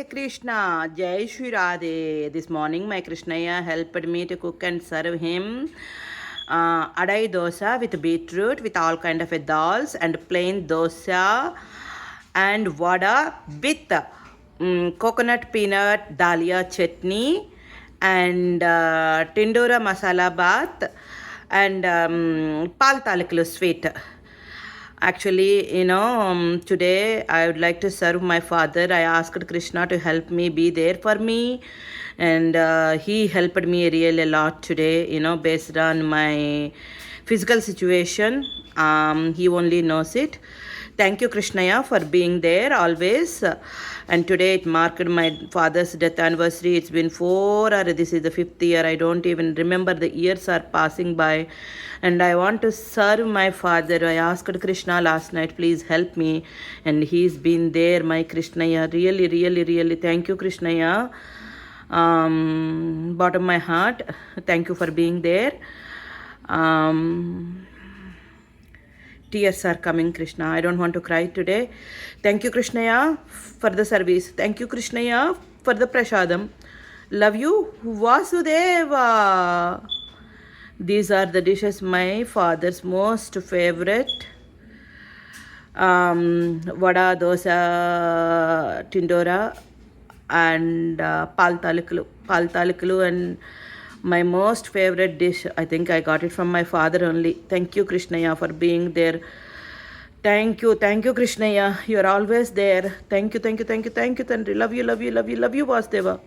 Krishna, Jai Shri Radhe. This morning, my Krishnaya helped me to cook and serve him adai dosa with beetroot, with all kind of dals, and plain dosa and vada with coconut peanut dalia chutney and tindora masala bath and pal talaklu sweet. Actually, today I would like to serve my father. I asked Krishna to help me, be there for me, and he helped me really a lot today, based on my physical situation. He only knows it. Thank you, Krishnaya, for being there always. And today it marked my father's death anniversary. It's been 4 or this is the 5th year. I don't even remember. The years are passing by. And I want to serve my father. I asked Krishna last night, please help me. And he's been there, my Krishnaya. Really, really, really. Thank you, Krishnaya. Bottom of my heart. Thank you for being there. Tears are coming, Krishna. I don't want to cry today. Thank you, Krishnaya, for the service. Thank you, Krishnaya, for the prasadam. Love you, Vasudeva. These are the dishes my father's most favorite. Vada, dosa, tindora, and pal talaklu, and my most favorite dish. I think I got it from my father only. Thank you, Krishnaya, for being there. Thank you, Krishnaya. You are always there. Thank you, Tandri. Love you, Vasudeva.